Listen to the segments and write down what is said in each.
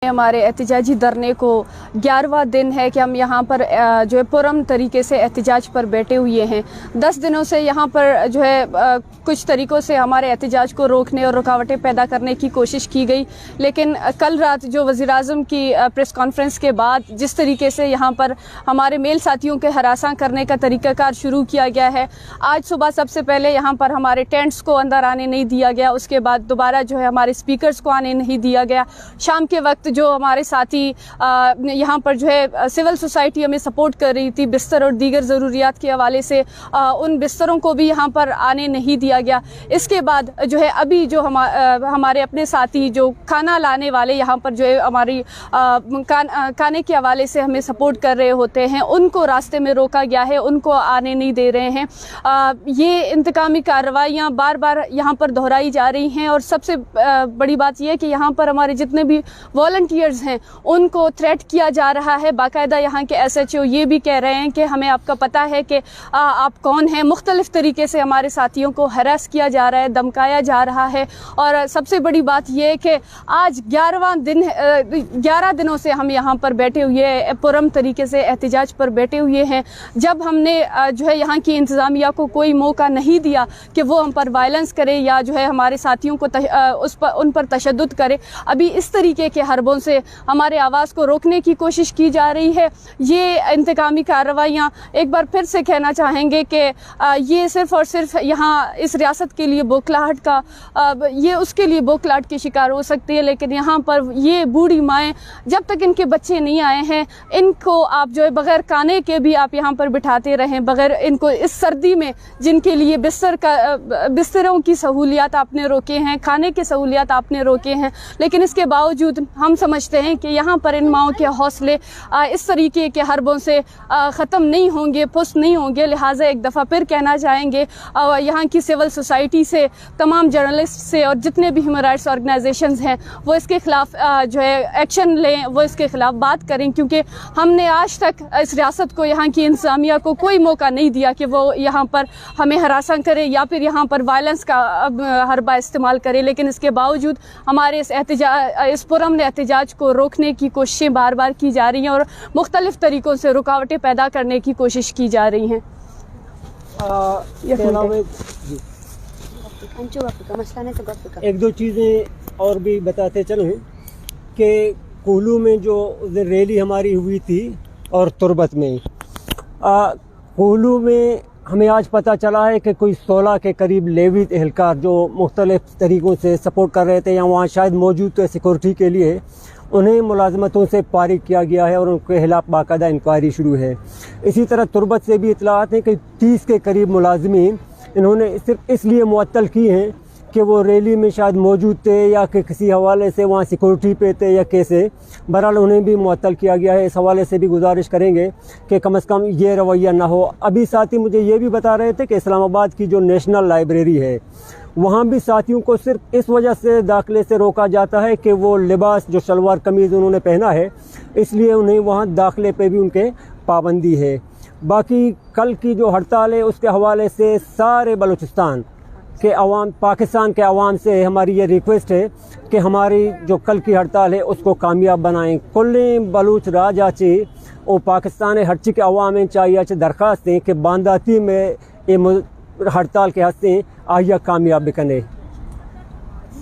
हमारे एहतजाजी धरने को 11वां दिन है कि हम यहाँ पर जो है पुरअमन तरीके से एहतजाज पर बैठे हुए हैं। 10 दिनों से यहाँ पर जो है कुछ तरीक़ों से हमारे एहतजाज को रोकने और रुकावटें पैदा करने की कोशिश की गई, लेकिन कल रात जो वज़ीर-ए-आज़म की प्रेस कॉन्फ्रेंस के बाद जिस तरीके से यहाँ पर हमारे मेल साथियों के हरासा करने का तरीक़ाकार शुरू किया गया है, आज सुबह सबसे पहले यहाँ पर हमारे टेंट्स को अंदर आने नहीं दिया गया, उसके बाद दोबारा जो है हमारे स्पीकर्स को आने नहीं दिया गया। शाम के वक्त जो हमारे साथी यहाँ पर जो है सिविल सोसाइटी हमें सपोर्ट कर रही थी बिस्तर और दीगर ज़रूरियात के हवाले से, उन बिस्तरों को भी यहाँ पर आने नहीं दिया गया। इसके बाद जो है अभी जो हमारे अपने साथी जो खाना लाने वाले यहाँ पर जो है हमारी खाने के हवाले से हमें सपोर्ट कर रहे होते हैं, उनको रास्ते में रोका गया है, उनको आने नहीं दे रहे हैं। ये इंतकामी कार्रवाइयाँ बार बार यहाँ पर दोहराई जा रही हैं और सबसे बड़ी बात यह है कि यहाँ पर हमारे जितने भी वॉलंटियर्स हैं उनको थ्रेट किया जा रहा है। बाकायदा यहाँ के SHO ये भी कह रहे हैं कि हमें आपका पता है कि आप कौन हैं। मुख्तलिफ तरीके से हमारे साथियों को हरास किया जा रहा है, धमकाया जा रहा है। और सबसे बड़ी बात यह है कि आज 11 दिनों से हम यहाँ पर बैठे हुए पुरअमन तरीके से एहतजाज पर बैठे हुए हैं। जब हमने जो है यहाँ की इंतज़ामिया को कोई मौका नहीं दिया कि वो हम पर वायलेंस करे या जो है हमारे साथियों को उन पर तशद्दुद करे, अभी इस तरीके के हरबों से हमारे आवाज़ को रोकने की कोशिश की जा रही है। ये इंतकामी कार्रवाइयाँ एक बार फिर से कहना चाहेंगे कि ये सिर्फ़ और सिर्फ यहाँ इस रियासत के लिए बौखलाहट का ये उसके लिए बौखलाहट की शिकार हो सकती है, लेकिन यहाँ पर ये बूढ़ी माएँ जब तक इनके बच्चे नहीं आए हैं, इनको आप जो है बग़ैर खाने के भी आप यहाँ पर बिठाते रहें, बग़ैर इनको इस सर्दी में जिनके लिए बिस्तरों की सहूलियात आपने रोके हैं, खाने की सहूलियात आपने रोके हैं, लेकिन इसके बावजूद हम समझते हैं कि यहाँ पर इन माओं के हौसले इस तरीके के हरबों से ख़त्म नहीं होंगे, पुष्ट नहीं होंगे। लिहाजा एक दफ़ा फिर कहना चाहेंगे यहाँ की सिविल सोसाइटी से, तमाम जर्नलिस्ट से और जितने भी ह्यूमन राइट्स ऑर्गेनाइजेशंस हैं वो इसके ख़िलाफ़ जो है एक्शन लें, वो इसके ख़िलाफ़ बात करें, क्योंकि हमने आज तक इस रियासत को, यहाँ की इंतज़ामिया को कोई मौका नहीं दिया कि वो यहाँ पर हमें हरासा करे या फिर यहाँ पर वायलेंस का हरबा इस्तेमाल करे। लेकिन इसके बावजूद हमारे इस पुरअमन एहतजाज को रोकने की कोशिशें बार बार की जा रही हैं और मुख्तलिफ तरीक़ों से रुकावटें पैदा करने की कोशिश की जा रही हैं। एक दो चीज़ें और भी बताते चलूँ कि कोल्लू में जो रैली हमारी हुई थी और तुर्बत में, कोल्लू में हमें आज पता चला है कि कोई 16 के करीब लेवी एहलकार जो मुख्तलिफ तरीक़ों से सपोर्ट कर रहे थे या वहाँ शायद मौजूद थे सिक्योरिटी के लिए, उन्हें मुलाजमतों से फारिग किया गया है और उनके खिलाफ बाकायदा इंक्वायरी शुरू है। इसी तरह तुर्बत से भी इतलात हैं कि 30 के करीब मुलाजमीन इन्होंने सिर्फ इसलिए मुअत्तल की हैं कि वो रैली में शायद मौजूद थे या कि किसी हवाले से वहाँ सिक्योरिटी पे थे या कैसे, बहरहाल उन्हें भी मुअत्तल किया गया है। इस हवाले से भी गुजारिश करेंगे कि कम से कम ये रवैया ना हो। अभी साथी मुझे ये भी बता रहे थे कि इस्लामाबाद की जो नेशनल लाइब्रेरी है वहाँ भी साथियों को सिर्फ इस वजह से दाखिले से रोका जाता है कि वो लिबास जो शलवार कमीज़ उन्होंने पहना है, इसलिए उन्हें वहाँ दाखिले पे भी उनके पाबंदी है। बाकी कल की जो हड़ताल है उसके हवाले से सारे बलूचिस्तान के अवाम, पाकिस्तान के अवाम से हमारी ये रिक्वेस्ट है कि हमारी जो कल की हड़ताल है उसको कामयाब बनाएं। कुल बलूच राजाची और पाकिस्तान हर्ची के अवाम चाहिए दरख्वास्त दें कि बांदाती में ये हड़ताल के हंसते आहिया कामयाब करने।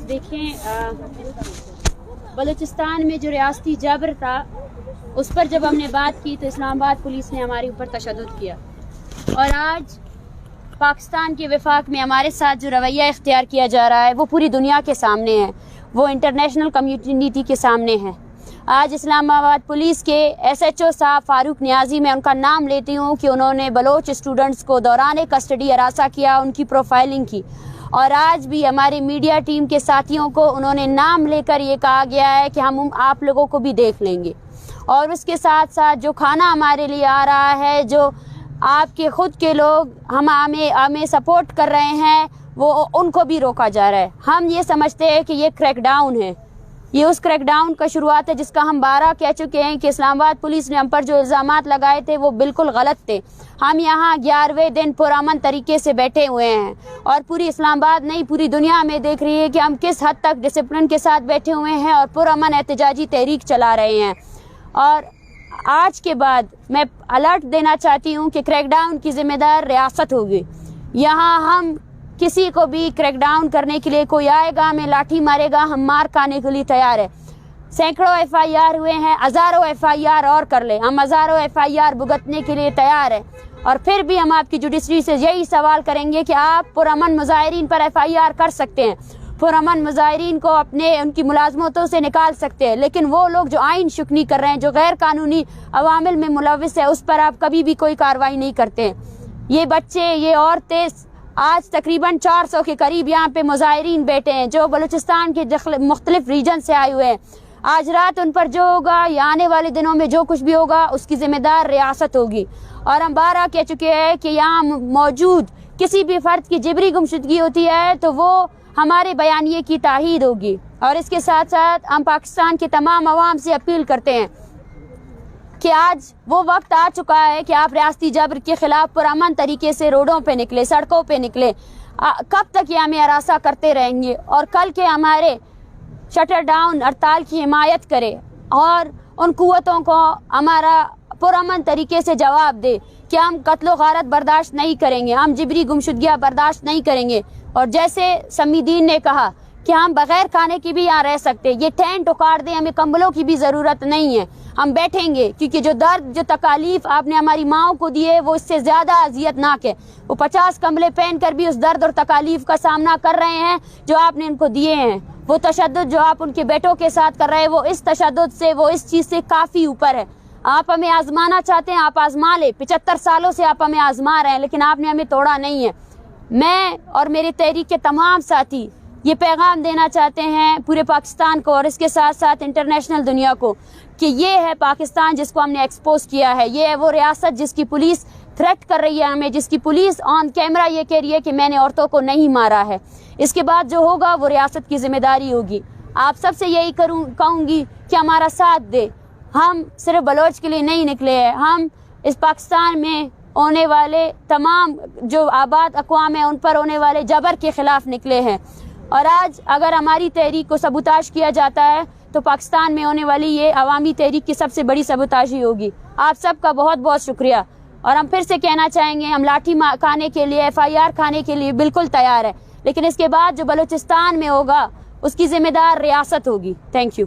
देखें, बलूचिस्तान में जो रियासती जबर था उस पर जब हमने बात की तो इस्लामाबाद पुलिस ने हमारे ऊपर तशद्दुद किया, और आज पाकिस्तान के वफाक में हमारे साथ जो रवैया इख्तियार किया जा रहा है वो पूरी दुनिया के सामने है, वो इंटरनेशनल कम्युनिटी के सामने है। आज इस्लामाबाद पुलिस के SHO साहब फारूक नियाजी, मैं उनका नाम लेती हूँ कि उन्होंने बलोच स्टूडेंट्स को दौरान कस्टडी हरासा किया, उनकी प्रोफाइलिंग की, और आज भी हमारी मीडिया टीम के साथियों को उन्होंने नाम लेकर ये कहा गया है कि हम आप लोगों को भी देख लेंगे। और उसके साथ साथ जो खाना हमारे लिए आ रहा है, जो आपके ख़ुद के लोग हमें सपोर्ट कर रहे हैं, वो उनको भी रोका जा रहा है। हम ये समझते हैं कि ये क्रैकडाउन है, یہ اس کریک ڈاؤن کا شروعات ہے جس کا ہم 12 کہہ چکے ہیں کہ اسلام آباد پولیس نے ہم پر جو الزامات لگائے تھے وہ بالکل غلط تھے. ہم یہاں 11ویں دن پرامن طریقے سے بیٹھے ہوئے ہیں اور پوری اسلام آباد نہیں پوری دنیا میں دیکھ رہی ہے کہ ہم کس حد تک ڈسپلن کے ساتھ بیٹھے ہوئے ہیں اور پرامن احتجاجی تحریک چلا رہے ہیں. اور آج کے بعد میں الرٹ دینا چاہتی ہوں کہ کریک ڈاؤن کی ذمہ دار ریاست ہوگی. یہاں ہم کسی کو بھی کریک ڈاؤن کرنے کے لیے کوئی آئے گا ہمیں لاٹھی مارے گا ہم مار کھانے کے لیے تیار ہے. سینکڑوں FIR ہوئے ہیں, ہزاروں FIR اور کر لیں, ہم ہزاروں FIR بھگتنے کے لیے تیار ہیں. اور پھر بھی ہم آپ کی جوڈیشری سے یہی سوال کریں گے کہ آپ پرامن مظاہرین پر FIR کر سکتے ہیں, پرامن مظاہرین کو ان کی ملازمتوں سے نکال سکتے ہیں, لیکن وہ لوگ جو آئین شکنی کر رہے ہیں, جو غیر قانونی عوامل میں ملوث ہے, اس پر آپ کبھی بھی کوئی کارروائی نہیں کرتے. یہ بچے, یہ عورتیں, آج تقریباً 400 کے قریب یہاں پہ مظاہرین بیٹھے ہیں جو بلوچستان کے مختلف ریجن سے آئے ہوئے ہیں. آج رات ان پر جو ہوگا یا آنے والے دنوں میں جو کچھ بھی ہوگا اس کی ذمہ دار ریاست ہوگی. اور ہم 12 کہہ چکے ہیں کہ یہاں موجود کسی بھی فرد کی جبری گمشدگی ہوتی ہے تو وہ ہمارے بیانیے کی تائید ہوگی. اور اس کے ساتھ ساتھ ہم پاکستان کے تمام عوام سے اپیل کرتے ہیں کہ آج وہ وقت آ چکا ہے کہ آپ ریاستی جبر کے خلاف پرامن طریقے سے روڈوں پہ نکلے, سڑکوں پہ نکلے. کب تک یہ ہمیں ہراساں کرتے رہیں گے؟ اور کل کے ہمارے شٹر ڈاؤن ہڑتال کی حمایت کرے اور ان قوتوں کو ہمارا پرامن طریقے سے جواب دے کہ ہم قتل و غارت برداشت نہیں کریں گے, ہم جبری گمشدگیاں برداشت نہیں کریں گے. اور جیسے سمیدین نے کہا کہ ہم بغیر کھانے کی بھی یہاں رہ سکتے, یہ ٹینٹ اکاڑ دیں, ہمیں کمبلوں کی بھی ضرورت نہیں ہے, ہم بیٹھیں گے. کیونکہ جو درد, جو تکالیف آپ نے ہماری ماؤں کو دیے وہ اس سے زیادہ اذیت ناک ہے. وہ 50 کمبلے پہن کر بھی اس درد اور تکالیف کا سامنا کر رہے ہیں جو آپ نے ان کو دیے ہیں. وہ تشدد جو آپ ان کے بیٹوں کے ساتھ کر رہے ہیں وہ اس تشدد سے, وہ اس چیز سے کافی اوپر ہے. آپ ہمیں آزمانا چاہتے ہیں, آپ آزما لیں. 75 سالوں سے آپ ہمیں آزما رہے ہیں لیکن آپ نے ہمیں توڑا نہیں ہے. میں اور میری تحریک کے تمام ساتھی یہ پیغام دینا چاہتے ہیں پورے پاکستان کو اور اس کے ساتھ ساتھ انٹرنیشنل دنیا کو کہ یہ ہے پاکستان جس کو ہم نے ایکسپوز کیا ہے. یہ ہے وہ ریاست جس کی پولیس تھریٹ کر رہی ہے ہمیں, جس کی پولیس آن کیمرہ یہ کہہ رہی ہے کہ میں نے عورتوں کو نہیں مارا ہے. اس کے بعد جو ہوگا وہ ریاست کی ذمہ داری ہوگی. آپ سب سے یہی کہوں گی کہ ہمارا ساتھ دے. ہم صرف بلوچ کے لیے نہیں نکلے ہیں, ہم اس پاکستان میں ہونے والے تمام جو آباد اقوام ہیں ان پر ہونے والے جبر کے خلاف نکلے ہیں. اور آج اگر ہماری تحریک کو سبوتاژ کیا جاتا ہے تو پاکستان میں ہونے والی یہ عوامی تحریک کی سب سے بڑی سبوتاژ ہی ہوگی. آپ سب کا بہت بہت شکریہ. اور ہم پھر سے کہنا چاہیں گے ہم لاٹھی کھانے کے لیے, FIR کھانے کے لیے بالکل تیار ہے, لیکن اس کے بعد جو بلوچستان میں ہوگا اس کی ذمہ دار ریاست ہوگی. Thank you.